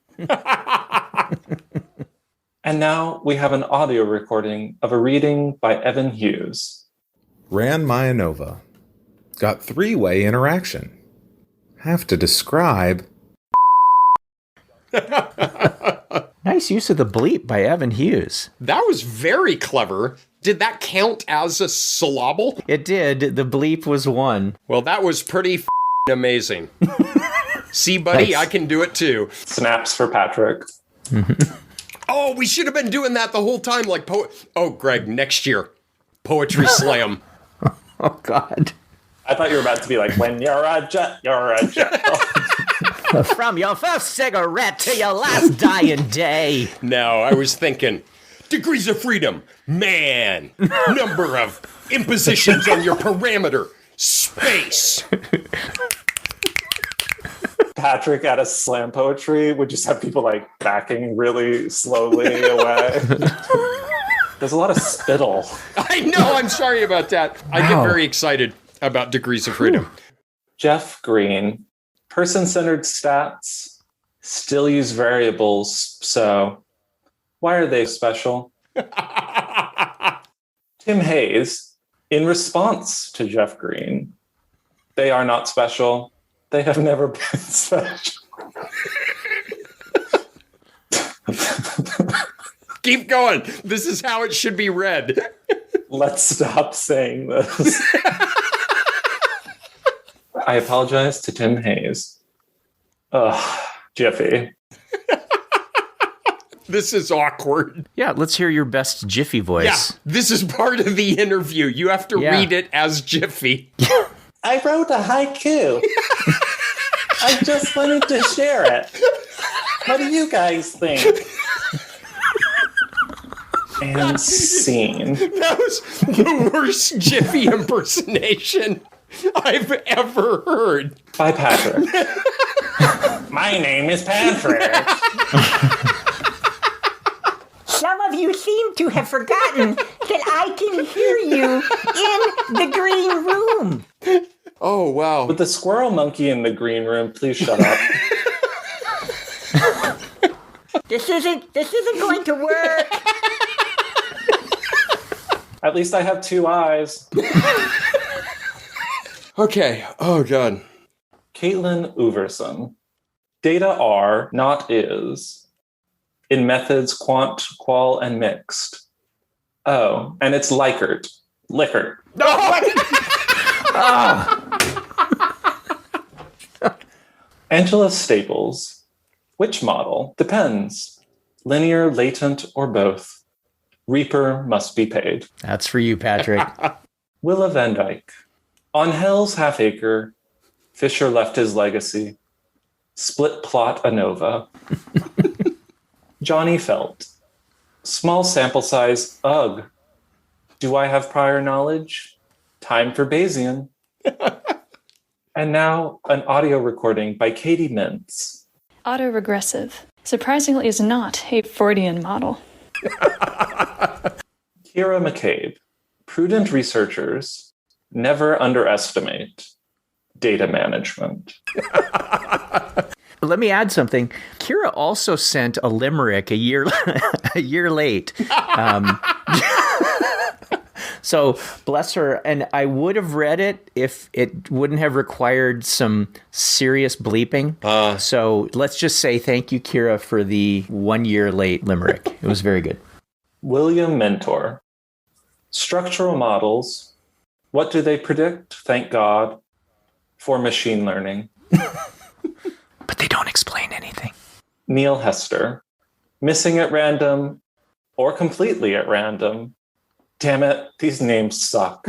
And now we have an audio recording of a reading by Evan Hughes. Ran my ANOVA. Got three-way interaction. Have to describe. Nice use of the bleep by Evan Hughes. That was very clever. Did that count as a syllable? It did. The bleep was one. Well, that was pretty amazing. See, buddy, nice. I can do it too. Snaps for Patrick. Oh, we should have been doing that the whole time, like Oh, Greg, next year, Poetry Slam. Oh, God. I thought you were about to be like, when you're a jet, you're a jet. From your first cigarette to your last dying day. No, I was thinking, degrees of freedom, man, number of impositions on your parameter, space. Patrick at a slam poetry would just have people like backing really slowly away. There's a lot of spittle. I know, I'm sorry about that. Wow. I get very excited about degrees of freedom. Jeff Green, person-centered stats, still use variables, so why are they special? Tim Hayes, in response to Jeff Green, they are not special. They have never been special. Keep going. This is how it should be read. Let's stop saying this. I apologize to Tim Hayes. Ugh, Jiffy. This is awkward. Yeah, let's hear your best Jiffy voice. Yeah, this is part of the interview. You have to read it as Jiffy. I wrote a haiku. I just wanted to share it. What do you guys think? And scene. That was the worst Jiffy impersonation I've ever heard. By Patrick. My name is Patrick. Some of you seem to have forgotten that I can hear you in the green room. Oh, wow. With the squirrel monkey in the green room, please shut up. This isn't going to work. At least I have two eyes. Okay. Oh, God. Caitlin Uverson. Data are, not is. In methods quant, qual, and mixed. Oh, and it's Likert. Liquor. Angela Staples. Which model? Depends. Linear, latent, or both. Reaper must be paid. That's for you, Patrick. Willa Van Dyke. On Hell's half acre, Fisher left his legacy. Split plot ANOVA. Johnny Felt. Small sample size, ugh. Do I have prior knowledge? Time for Bayesian. And now an audio recording by Katie Mintz. Autoregressive. Surprisingly is not a Freudian model. Kira McCabe. Prudent researchers never underestimate data management. Let me add something. Kira also sent a limerick a year late. So bless her. And I would have read it if it wouldn't have required some serious bleeping. So let's just say thank you, Kira, for the 1 year late limerick. It was very good. William Mentor. Structural models. What do they predict? Thank God for machine learning. But they don't explain anything. Neil Hester. Missing at random or completely at random. Damn it, these names suck.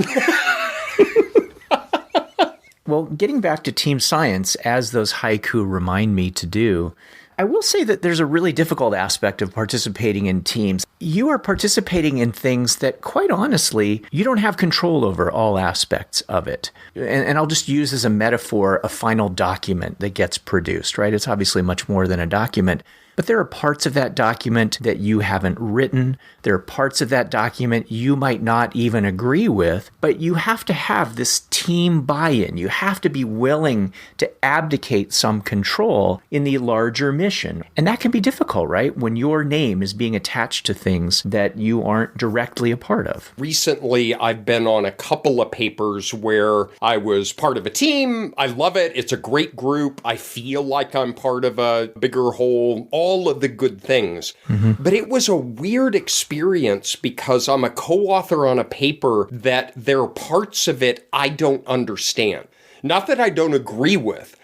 Well, getting back to team science, as those haiku remind me to do, I will say that there's a really difficult aspect of participating in teams. You are participating in things that, quite honestly, you don't have control over all aspects of it. And I'll just use as a metaphor a final document that gets produced, right? It's obviously much more than a document. But there are parts of that document that you haven't written. There are parts of that document you might not even agree with, but you have to have this team buy-in. You have to be willing to abdicate some control in the larger mission. And that can be difficult, right? When your name is being attached to things that you aren't directly a part of. Recently, I've been on a couple of papers where I was part of a team. I love it. It's a great group. I feel like I'm part of a bigger whole. All of the good things. Mm-hmm. But it was a weird experience because I'm a co-author on a paper that there are parts of it I don't understand. Not that I don't agree with.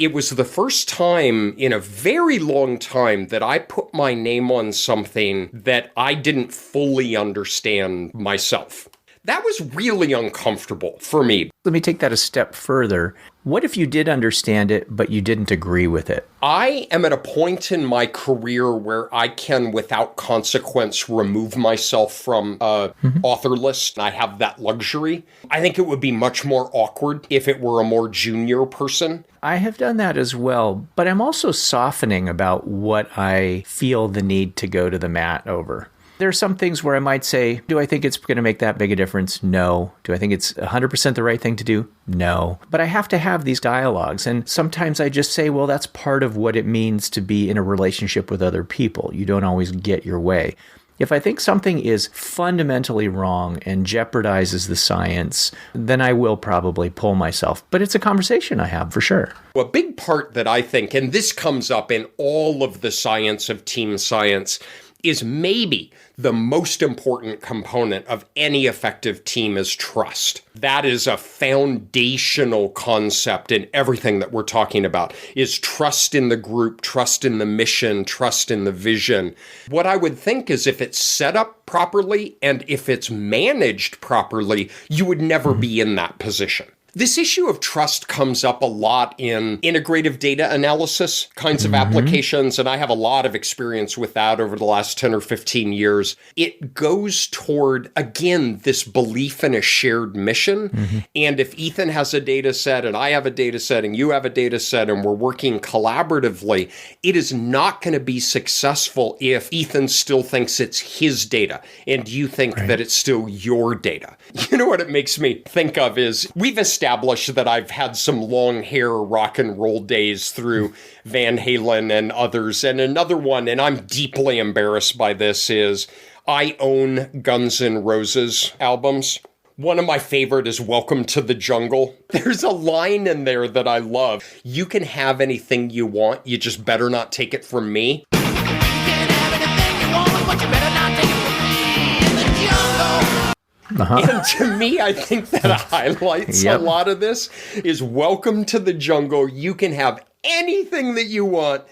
It was the first time in a very long time that I put my name on something that I didn't fully understand myself. That was really uncomfortable for me. Let me take that a step further. What if you did understand it, but you didn't agree with it? I am at a point in my career where I can, without consequence, remove myself from an author list. I have that luxury. I think it would be much more awkward if it were a more junior person. I have done that as well, but I'm also softening about what I feel the need to go to the mat over. There are some things where I might say, do I think it's going to make that big a difference? No. Do I think it's 100% the right thing to do? No. But I have to have these dialogues. And sometimes I just say, well, that's part of what it means to be in a relationship with other people. You don't always get your way. If I think something is fundamentally wrong and jeopardizes the science, then I will probably pull myself. But it's a conversation I have for sure. Well, a big part that I think, and this comes up in all of the science of team science, is maybe the most important component of any effective team is trust. That is a foundational concept in everything that we're talking about, is trust in the group, trust in the mission, trust in the vision. What I would think is if it's set up properly and if it's managed properly, you would never be in that position. This issue of trust comes up a lot in integrative data analysis kinds of applications, and I have a lot of experience with that over the last 10 or 15 years. It goes toward, again, this belief in a shared mission. And if Ethan has a data set and I have a data set and you have a data set and we're working collaboratively, it is not going to be successful if Ethan still thinks it's his data and you think that it's still your data. You know what it makes me think of is we've established that I've had some long hair rock and roll days through Van Halen and others. And another one, and I'm deeply embarrassed by this, is I own Guns N' Roses albums. One of my favorite is Welcome to the Jungle. There's a line in there that I love. You can have anything you want, you just better not take it from me. You can have anything you want, but you better not take it from me in the jungle. And to me, I think that highlights a lot of this is welcome to the jungle. You can have anything that you want.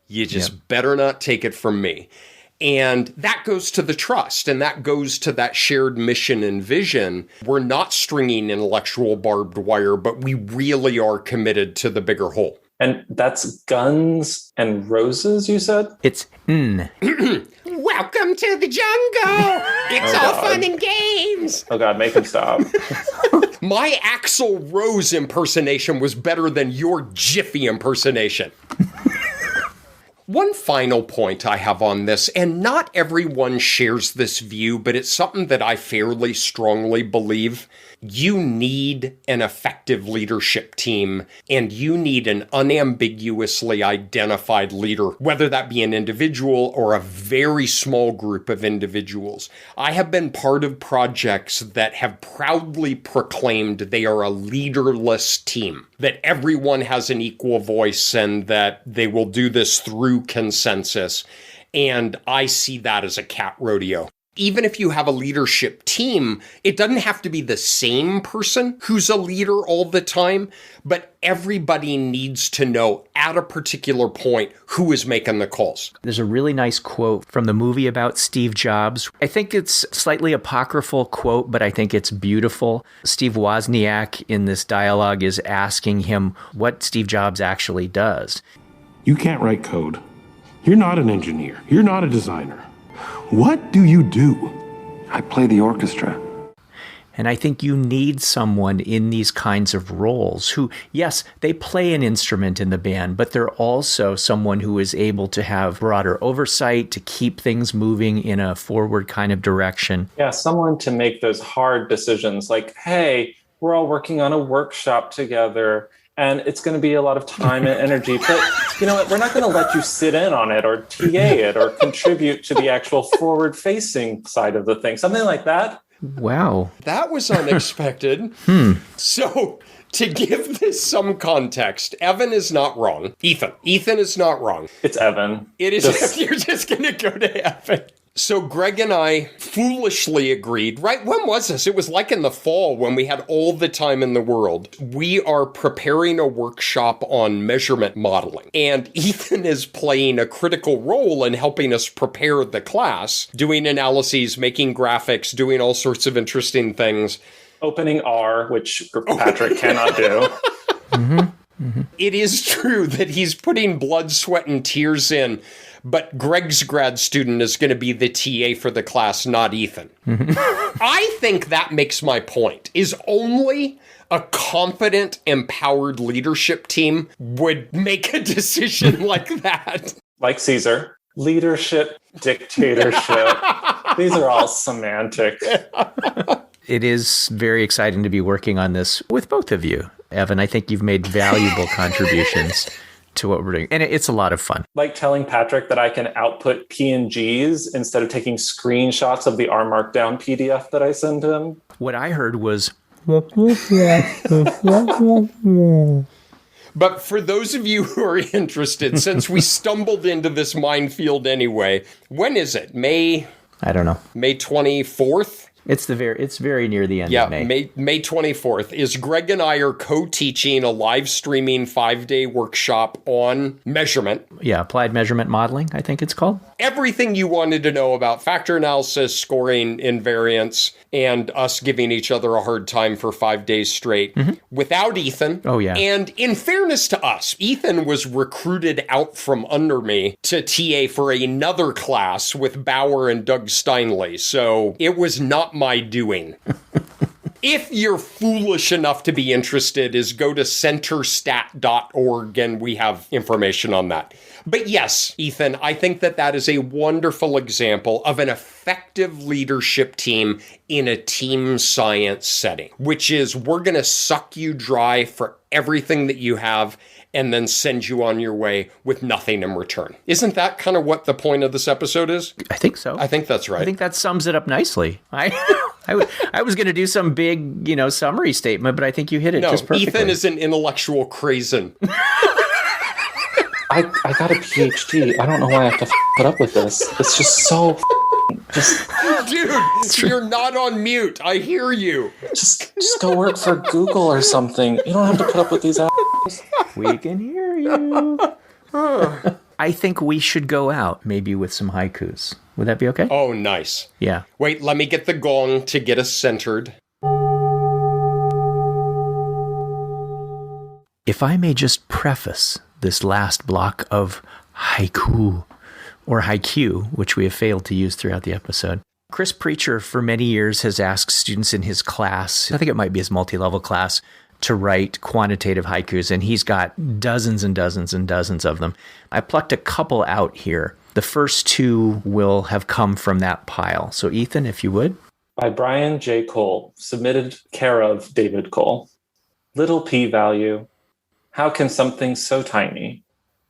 You just better not take it from me. And that goes to the trust, and that goes to that shared mission and vision. We're not stringing intellectual barbed wire, but we really are committed to the bigger whole. And that's Guns and Roses, you said? It's Welcome to the jungle. It's all fun and games. Oh, God, make him stop. My Axl Rose impersonation was better than your Jiffy impersonation. One final point I have on this, and not everyone shares this view, but it's something that I fairly strongly believe. You need an effective leadership team, and you need an unambiguously identified leader, whether that be an individual or a very small group of individuals. I have been part of projects that have proudly proclaimed they are a leaderless team, that everyone has an equal voice and that they will do this through consensus. And I see that as a cat rodeo. Even if you have a leadership team, it doesn't have to be the same person who's a leader all the time, but everybody needs to know at a particular point who is making the calls. There's a really nice quote from the movie about Steve Jobs. I think it's a slightly apocryphal quote, but I think it's beautiful. Steve Wozniak in this dialogue is asking him what Steve Jobs actually does. You can't write code. You're not an engineer. You're not a designer. What do you do? I play the orchestra. And I think you need someone in these kinds of roles who, yes, they play an instrument in the band, but they're also someone who is able to have broader oversight, to keep things moving in a forward kind of direction. Yeah, someone to make those hard decisions like, hey, we're all working on a workshop together, and it's going to be a lot of time and energy. But you know what? We're not going to let you sit in on it or TA it or contribute to the actual forward-facing side of the thing. Something like that. Wow. That was unexpected. So to give this some context, Evan is not wrong. Ethan is not wrong. It's Evan. It is. You're just going to go to Evan. So Greg and I foolishly agreed, right? When was this? It was like in the fall when we had all the time in the world. We are preparing a workshop on measurement modeling. And Ethan is playing a critical role in helping us prepare the class, doing analyses, making graphics, doing all sorts of interesting things. Opening R, which Patrick cannot do. It is true that he's putting blood, sweat, and tears in, but Greg's grad student is going to be the TA for the class, not Ethan. I think that makes my point, is only a confident, empowered leadership team would make a decision like that. Like Caesar. Leadership, dictatorship. These are all semantic. It is very exciting to be working on this with both of you. Evan, I think you've made valuable contributions to what we're doing. And it's a lot of fun. Like telling Patrick that I can output PNGs instead of taking screenshots of the R Markdown PDF that I send him. What I heard was... But for those of you who are interested, since we stumbled into this minefield anyway, when is it? I don't know. May 24th? It's very near the end of May. May 24th is Greg and I are co-teaching a live streaming 5-day workshop on measurement. Yeah, applied measurement modeling, I think it's called. Everything you wanted to know about factor analysis, scoring, invariance, and us giving each other a hard time for 5 days straight without Ethan. Oh, yeah. And in fairness to us, Ethan was recruited out from under me to TA for another class with Bauer and Doug Steinley. So it was not my doing. If you're foolish enough to be interested, go to centerstat.org and we have information on that. But yes, Ethan, I think that is a wonderful example of an effective leadership team in a team science setting, which is we're going to suck you dry for everything that you have and then send you on your way with nothing in return. Isn't that kind of what the point of this episode is? I think so. I think that's right. I think that sums it up nicely. I was going to do some big, summary statement, but I think you hit it just perfectly. Ethan is an intellectual crazen. I got a PhD. I don't know why I have to put up with this. It's just so Dude, you're not on mute. I hear you. Just go work for Google or something. You don't have to put up with these assholes. We can hear you. I think we should go out maybe with some haikus. Would that be okay? Oh, nice. Yeah. Wait, let me get the gong to get us centered. If I may just preface this last block of haiku, or HaiQ, which we have failed to use throughout the episode. Chris Preacher, for many years, has asked students in his class, I think it might be his multi-level class, to write quantitative haikus, and he's got dozens and dozens and dozens of them. I plucked a couple out here. The first two will have come from that pile. So Ethan, if you would. By Brian J. Cole, submitted care of David Cole. Little p-value. How can something so tiny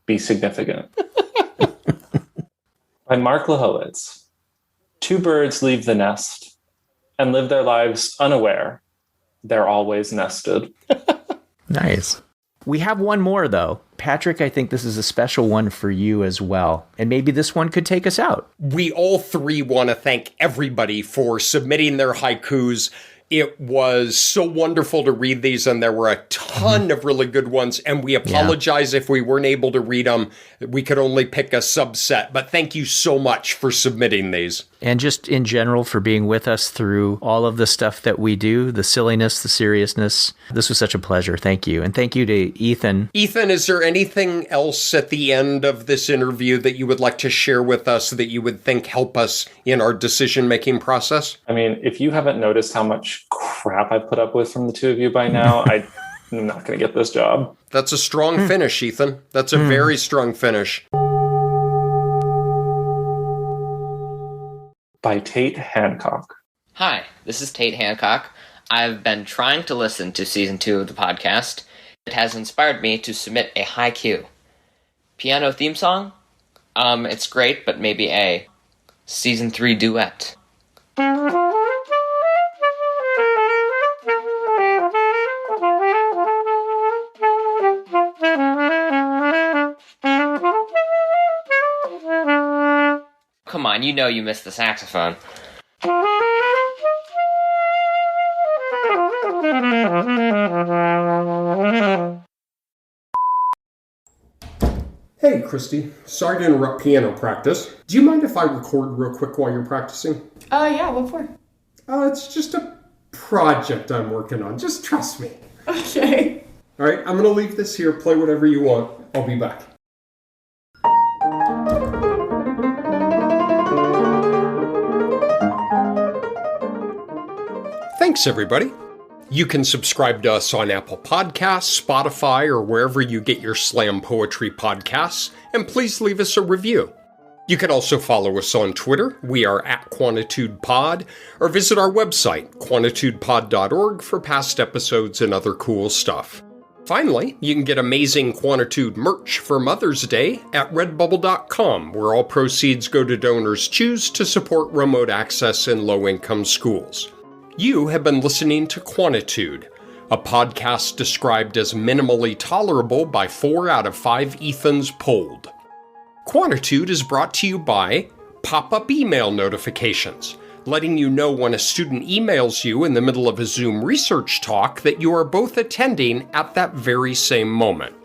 be significant? By Mark Lehowitz. Two birds leave the nest and live their lives unaware. They're always nested. Nice. We have one more, though. Patrick, I think this is a special one for you as well. And maybe this one could take us out. We all three want to thank everybody for submitting their haikus. It was so wonderful to read these, and there were a ton of really good ones, and we apologize if we weren't able to read them. We could only pick a subset, but thank you so much for submitting these. And just in general for being with us through all of the stuff that we do, the silliness, the seriousness. This was such a pleasure. Thank you. And thank you to Ethan. Ethan, is there anything else at the end of this interview that you would like to share with us that you would think help us in our decision-making process? I mean, if you haven't noticed how much crap I've put up with from the two of you by now, I'm not going to get this job. That's a strong finish, Ethan. That's a very strong finish. By Tate Hancock. Hi, this is Tate Hancock. I've been trying to listen to Season 2 of the podcast. It has inspired me to submit a HaiQ. Piano theme song? It's great, but maybe a Season 3 duet. Come on, you know you missed the saxophone. Hey, Christy. Sorry to interrupt piano practice. Do you mind if I record real quick while you're practicing? Yeah, what for? It's just a project I'm working on. Just trust me. Okay. All right, I'm going to leave this here. Play whatever you want. I'll be back. Thanks, everybody. You can subscribe to us on Apple Podcasts, Spotify, or wherever you get your slam poetry podcasts, and please leave us a review. You can also follow us on Twitter. We are at QuantitudePod, or visit our website, quantitudepod.org, for past episodes and other cool stuff. Finally, you can get amazing Quantitude merch for Mother's Day at redbubble.com, where all proceeds go to donors choose to support remote access in low-income schools. You have been listening to Quantitude, a podcast described as minimally tolerable by 4 out of 5 Ethans polled. Quantitude is brought to you by pop-up email notifications, letting you know when a student emails you in the middle of a Zoom research talk that you are both attending at that very same moment.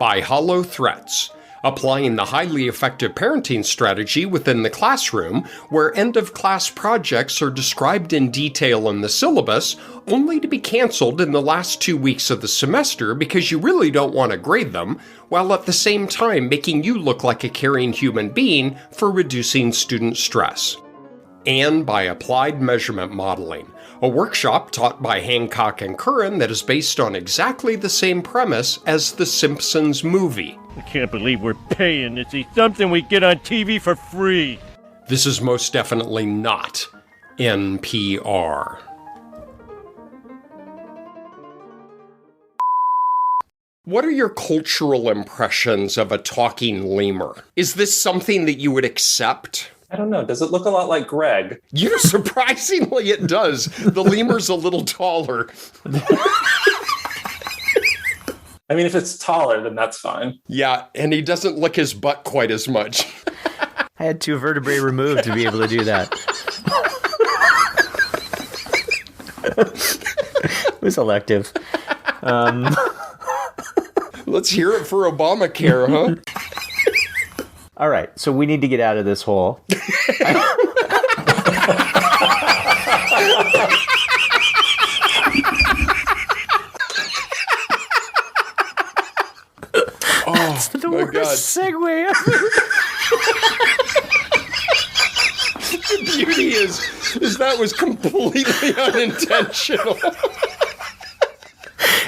By hollow threats, applying the highly effective parenting strategy within the classroom, where end-of-class projects are described in detail in the syllabus, only to be canceled in the last 2 weeks of the semester because you really don't want to grade them, while at the same time making you look like a caring human being for reducing student stress. And by applied measurement modeling, a workshop taught by Hancock and Curran that is based on exactly the same premise as The Simpsons movie. I can't believe we're paying to see something we get on TV for free. This is most definitely not NPR. What are your cultural impressions of a talking lemur? Is this something that you would accept? I don't know. Does it look a lot like Greg? Surprisingly, it does. The lemur's a little taller. I mean, if it's taller, then that's fine. Yeah, and he doesn't lick his butt quite as much. I had 2 vertebrae removed to be able to do that. It was elective. Let's hear it for Obamacare, huh? All right, so we need to get out of this hole. That's the worst segue ever. The beauty is that was completely unintentional.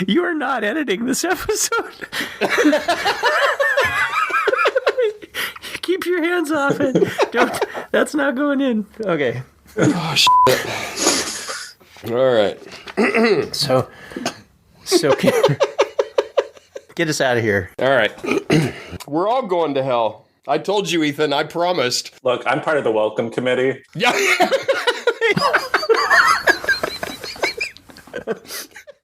You are not editing this episode. Keep your hands off it. Don't. That's not going in. Okay. Oh, shit. All right. So get us out of here. All right. We're all going to hell. I told you, Ethan. I promised. Look, I'm part of the welcome committee. Yeah.